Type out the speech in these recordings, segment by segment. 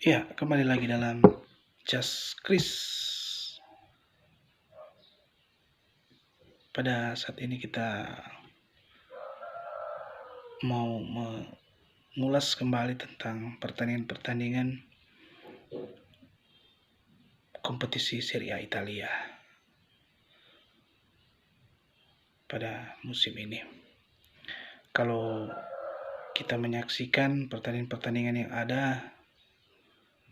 Ya, kembali lagi dalam Just Chris. Pada saat ini kita mau mengulas kembali tentang pertandingan-pertandingan kompetisi Serie A Italia pada musim ini. Kalau kita menyaksikan pertandingan-pertandingan yang ada,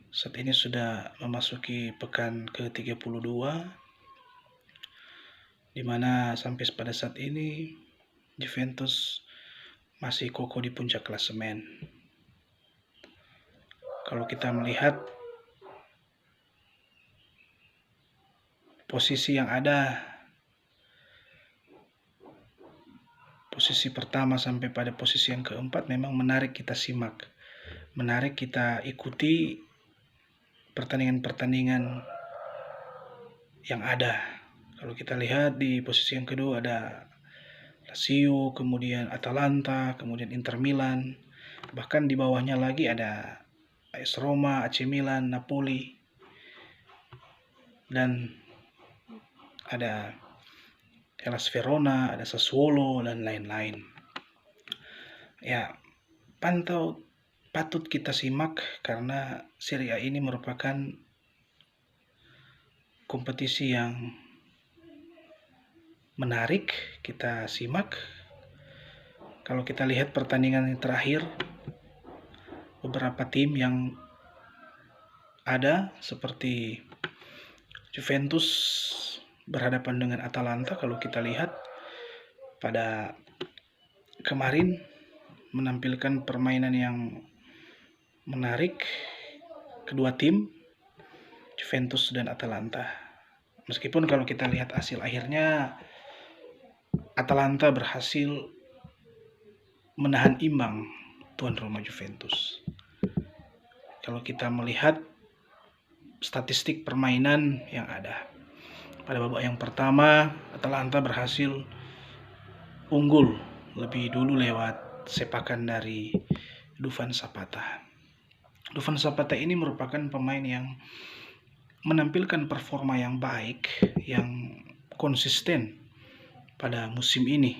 saat ini sudah memasuki pekan ke-32, di mana sampai pada saat ini Juventus masih kokoh di puncak klasemen. Kalau kita melihat posisi yang ada, posisi pertama sampai pada posisi yang keempat memang menarik kita simak, menarik kita ikuti pertandingan-pertandingan yang ada. Kalau kita lihat di posisi yang kedua ada Lazio, kemudian Atalanta, kemudian Inter Milan, bahkan di bawahnya lagi ada AS Roma, AC Milan, Napoli, dan ada Hellas Verona, ada Sassuolo, dan lain-lain. Ya, patut kita simak karena Serie A ini merupakan kompetisi yang menarik kita simak. Kalau kita lihat pertandingan yang terakhir, beberapa tim yang ada seperti Juventus berhadapan dengan Atalanta, kalau kita lihat pada kemarin menampilkan permainan yang menarik kedua tim, Juventus dan Atalanta. Meskipun kalau kita lihat hasil akhirnya Atalanta berhasil menahan imbang tuan rumah Juventus. Kalau kita melihat statistik permainan yang ada, pada babak yang pertama Atalanta berhasil unggul lebih dulu lewat sepakan dari Dufan Zapata. Dufan Zapata ini merupakan pemain yang menampilkan performa yang baik, yang konsisten pada musim ini.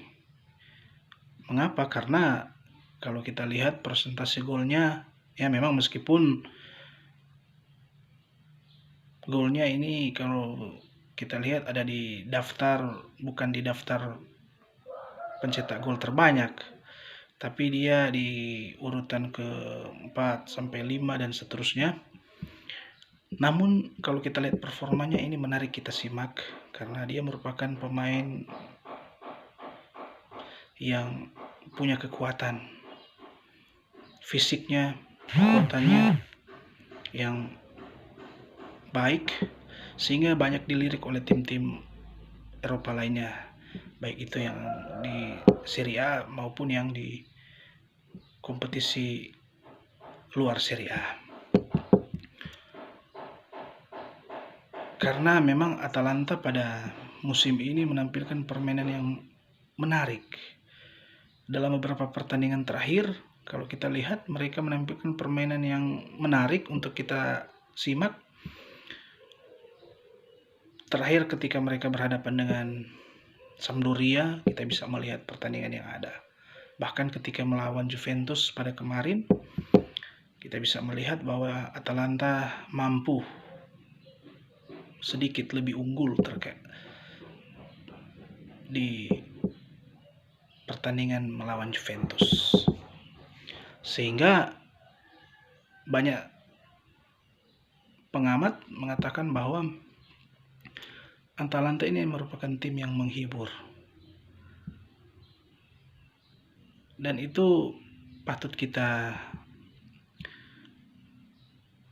Mengapa? Karena kalau kita lihat persentase golnya, ya memang meskipun golnya ini kalau kita lihat ada di daftar, bukan di daftar pencetak gol terbanyak, tapi dia di urutan ke-4 sampai 5 dan seterusnya. Namun kalau kita lihat performanya ini menarik kita simak karena dia merupakan pemain yang punya kekuatan fisiknya, kekuatannya yang baik sehingga banyak dilirik oleh tim-tim Eropa lainnya, baik itu yang di Serie A maupun yang di kompetisi luar Serie A. Karena memang Atalanta pada musim ini menampilkan permainan yang menarik. Dalam beberapa pertandingan terakhir, kalau kita lihat mereka menampilkan permainan yang menarik untuk kita simak. Terakhir ketika mereka berhadapan dengan Sampdoria, kita bisa melihat pertandingan yang ada. Bahkan ketika melawan Juventus pada kemarin, kita bisa melihat bahwa Atalanta mampu sedikit lebih unggul terkait di pertandingan melawan Juventus. Sehingga banyak pengamat mengatakan bahwa Atalanta ini merupakan tim yang menghibur. Dan itu patut kita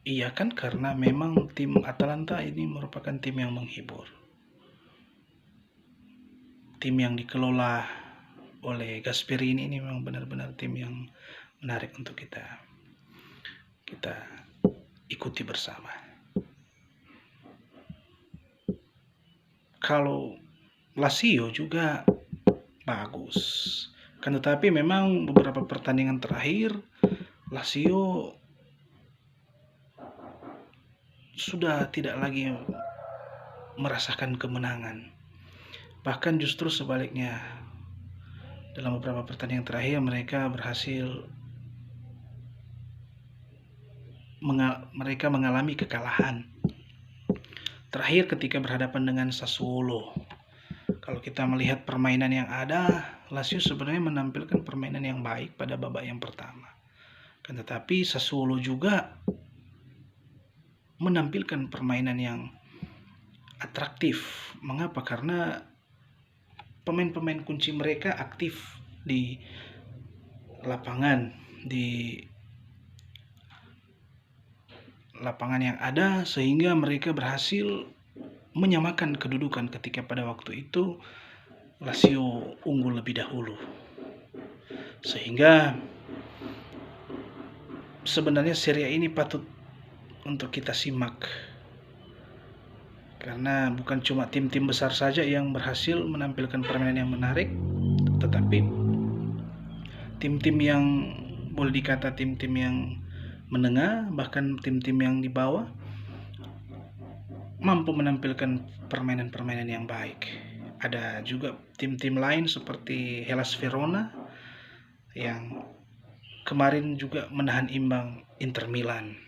iakan karena memang tim Atalanta ini merupakan tim yang menghibur. Tim yang dikelola oleh Gasperini ini memang benar-benar tim yang menarik untuk kita ikuti bersama. Kalau Lazio juga bagus, kan tetapi memang beberapa pertandingan terakhir Lazio sudah tidak lagi merasakan kemenangan. Bahkan justru sebaliknya, dalam beberapa pertandingan terakhir mereka berhasil mengalami kekalahan. Terakhir ketika berhadapan dengan Sassuolo, kalau kita melihat permainan yang ada, Lazio sebenarnya menampilkan permainan yang baik pada babak yang pertama. Kan tetapi Sassuolo juga menampilkan permainan yang atraktif. Mengapa? Karena pemain-pemain kunci mereka aktif di lapangan, di lapangan yang ada, sehingga mereka berhasil menyamakan kedudukan ketika pada waktu itu Lazio unggul lebih dahulu. Sehingga sebenarnya Serie A ini patut untuk kita simak, karena bukan cuma tim-tim besar saja yang berhasil menampilkan permainan yang menarik, tetapi tim-tim yang boleh dikata tim-tim yang menengah, bahkan tim-tim yang di bawah, mampu menampilkan permainan-permainan yang baik. Ada juga tim-tim lain seperti Hellas Verona yang kemarin juga menahan imbang Inter Milan.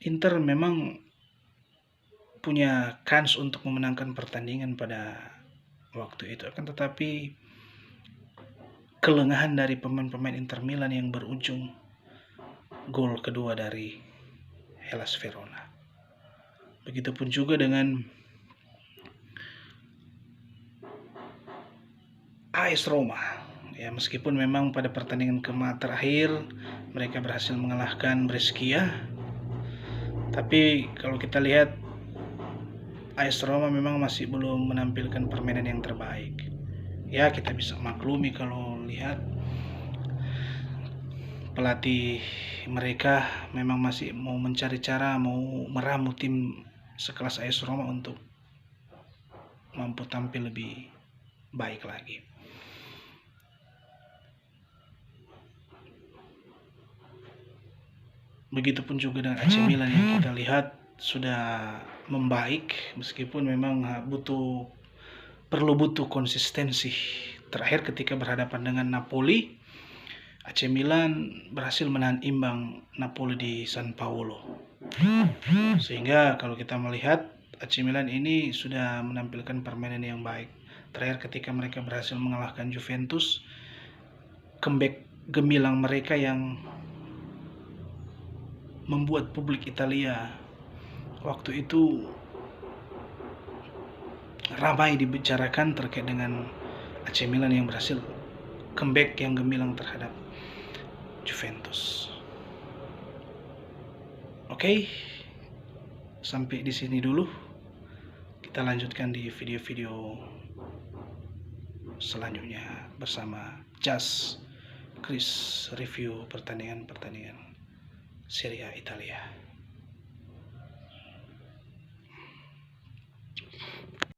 Inter memang punya kans untuk memenangkan pertandingan pada waktu itu, akan tetapi kelengahan dari pemain-pemain Inter Milan yang berujung gol kedua dari Hellas Verona. Begitupun juga dengan AS Roma. Ya, meskipun memang pada pertandingan terakhir mereka berhasil mengalahkan Brescia, tapi kalau kita lihat AS Roma memang masih belum menampilkan permainan yang terbaik. Ya, kita bisa maklumi kalau lihat pelatih mereka memang masih mau mencari cara, mau meramu tim sekelas AS Roma untuk mampu tampil lebih baik lagi. Begitupun juga dengan AC Milan yang kita lihat sudah membaik, meskipun memang perlu butuh konsistensi. Terakhir ketika berhadapan dengan Napoli, AC Milan berhasil menahan imbang Napoli di San Paolo. Sehingga kalau kita melihat AC Milan ini sudah menampilkan permainan yang baik. Terakhir ketika mereka berhasil mengalahkan Juventus, comeback gemilang mereka yang membuat publik Italia waktu itu ramai dibicarakan terkait dengan AC Milan yang berhasil comeback yang gemilang terhadap Juventus. Oke, sampai di sini dulu. Kita lanjutkan di video-video selanjutnya bersama Just Chris review pertandingan-pertandingan Serie A Italia.